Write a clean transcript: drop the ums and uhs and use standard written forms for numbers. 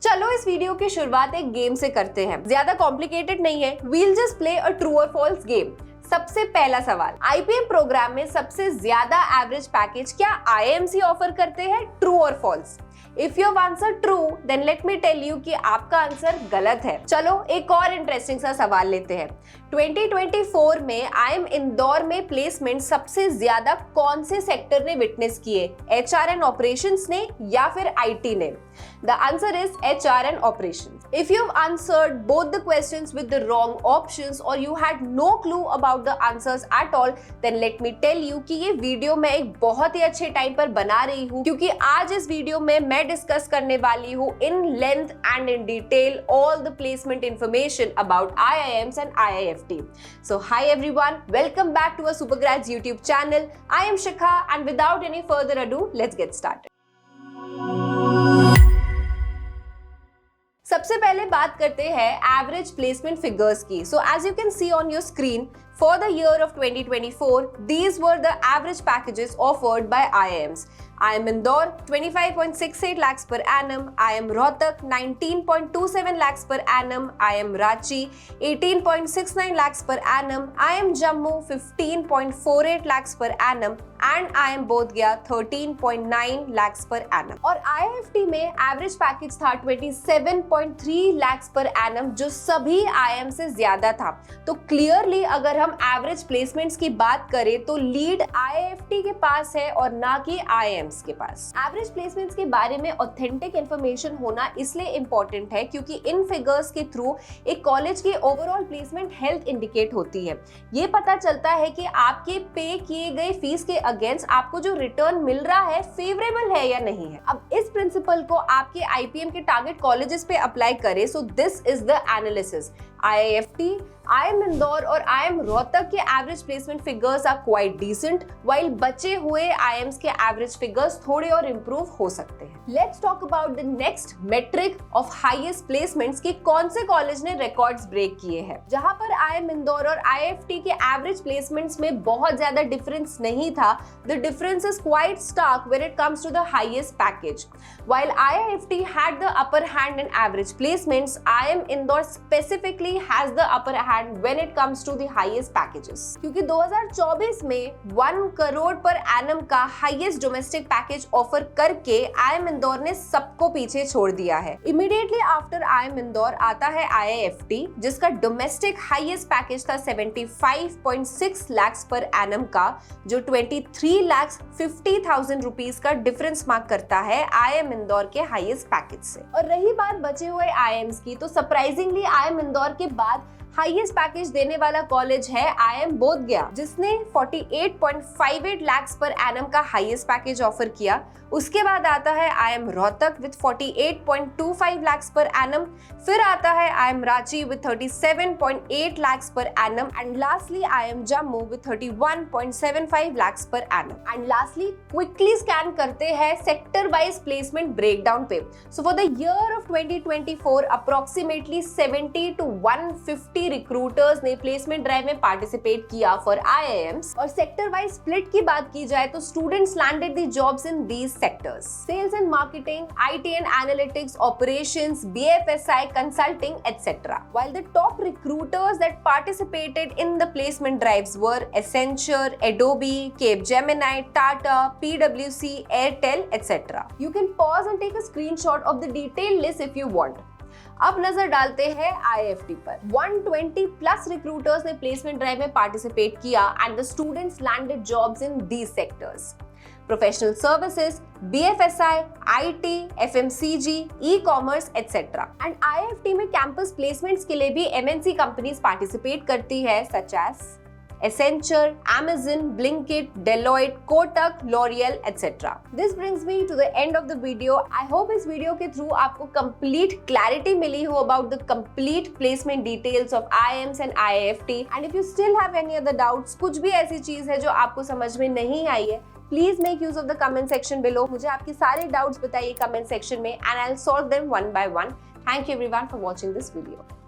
चलो इस वीडियो की शुरुआत एक गेम से करते हैं। ज्यादा कॉम्प्लिकेटेड नहीं है, we'll just play a true और फॉल्स गेम। सबसे पहला सवाल, आईपीएम प्रोग्राम में सबसे ज्यादा एवरेज पैकेज क्या आईआईएमसी ऑफर करते हैं? ट्रू और false? If you answer true then let me tell you कि आपका आंसर गलत है। चलो एक और इंटरेस्टिंग सा सवाल लेते हैं। 2024 में आईएम इंदौर में प्लेसमेंट सबसे ज्यादा कौन से सेक्टर ने विटनेस किए? एचआर एंड ऑपरेशंस ने या फिर आईटी ने? The answer is HR and operations. If you have answered both the questions with the wrong options और you had no clue about the answers at all then let me tell you कि ये video मैं एक बहुत ही अच्छे time पर बना रही हूँ, क्योंकि आज इस वीडियो में मैं डिस्कस करने वाली हूँ in length and in detail all the placement information about IIMs and IIFT. So hi everyone, welcome back to our Supergrads YouTube channel. I am Shikha and without any further ado, let's get started. सबसे पहले बात करते हैं average placement figures की। So as you can see on your screen, for the year of 2024, these were the average packages offered by IIMs. IIM Indore 25.68 lakhs per annum, IIM Rohtak 19.27 lakhs per annum, IIM Ranchi 18.69 lakhs per annum, IIM Jammu 15.48 lakhs per annum and IIM Bodh Gaya 13.9 lakhs per annum. और IIFT में average package था 27.3 lakhs per annum, जो सभी IIM से ज्यादा था। तो clearly अगर हम एवरेज प्लेसमेंट्स की बात करें तो लीड IIFT के पास है और ना कि IIMs के पास। एवरेज प्लेसमेंट्स के बारे में ऑथेंटिक इंफॉर्मेशन होना इसलिए इंपॉर्टेंट है क्योंकि इन फिगर्स के थ्रू एक कॉलेज की ओवरऑल प्लेसमेंट हेल्थ इंडिकेट होती है। ये पता चलता है कि आपके पे किए गए फीस के अगेंस्ट आपको जो रिटर्न मिल रहा है फेवरेबल है या नहीं है। अब इस प्रिंसिपल को आपके आईपीएम के टारगेट कॉलेजेस पे अप्लाई करें। So this is the analysis. IIFT, IIM Indore और IIM रोहतक के average placement figures are quite decent, while बचे हुए IIMs के एवरेज फिगर्स थोड़े और इंप्रूव हो सकते हैं। Let's talk about the next metric of highest placements कि कौन से कॉलेज ने रिकॉर्ड्स ब्रेक किए हैं। जहां पर IIM इंदौर और IIFT के एवरेज प्लेसमेंट्स में बहुत ज्यादा डिफरेंस नहीं था, the difference is quite stark when it comes to the highest package. While IIFT had the upper hand in average placements, IIM Indore specifically has the upper hand when it comes to the highest packages. क्योंकि 2024 में 1 crore per annum का highest domestic package offer करके IIM Indore ने सबको पीछे छोड़ दिया है। इमीडिएटली आफ्टर IIM इंदौर आता है IIFT, जिसका डोमेस्टिक हाईएस्ट पैकेज था 75.6 lakhs पर एनम का, जो 23,50,000 रुपीज का डिफरेंस मार्क करता है IIM इंदौर के हाईएस्ट पैकेज से। और रही बात बचे हुए IIMs की, तो सरप्राइजिंगली IIM इंदौर के बाद हाईएस्ट पैकेज देने वाला कॉलेज है IIM बोध गया, जिसने 48.58 lakhs पर एनम का हाईएस्ट पैकेज ऑफर किया। उसके बाद आता है IIM Rohtak with 48.25 lakhs per annum, फिर आता है IIM Ranchi with 37.8 lakhs per annum and lastly IIM Jammu with 31.75 lakhs per annum. And lastly quickly scan करते हैं सेक्टर वाइज प्लेसमेंट ब्रेकडाउन पे। So for the year of 2024 approximately 70 to 150 recruiters ने placement drive में participate किया for IIMs। और sector wise split की बात की जाए तो students landed the jobs in these sectors: sales and marketing, IT and analytics, operations, BFSI, consulting, etc. While the top recruiters that participated in the placement drives were Accenture, Adobe, Capgemini, Tata, PwC, Airtel, etc. You can pause and take a screenshot of the detailed list if you want. अब नजर डालते हैं IIFT पर। 120 plus recruiters ने placement drive में participate किया and the students landed jobs in these sectors: professional services, BFSI, IT, FMCG, ecommerce, etc. And IIFT में campus placements के लिए भी MNC कंपनीज पार्टिसिपेट करती है, such as Accenture, Amazon, Blinkit, Deloitte, Kotak, L'Oreal, etc. This brings me to the end of the video. I hope इस video के through आपको complete clarity मिली हो about the complete placement details of IIMs and IIFT. And if you still have any other doubts, कुछ भी ऐसी चीज है जो आपको समझ में नहीं आई है, please make use of the comment section below. मुझे आपके सारे डाउट्स बताइए कमेंट सेक्शन में and I'll solve them one by one. Thank you everyone for watching this video.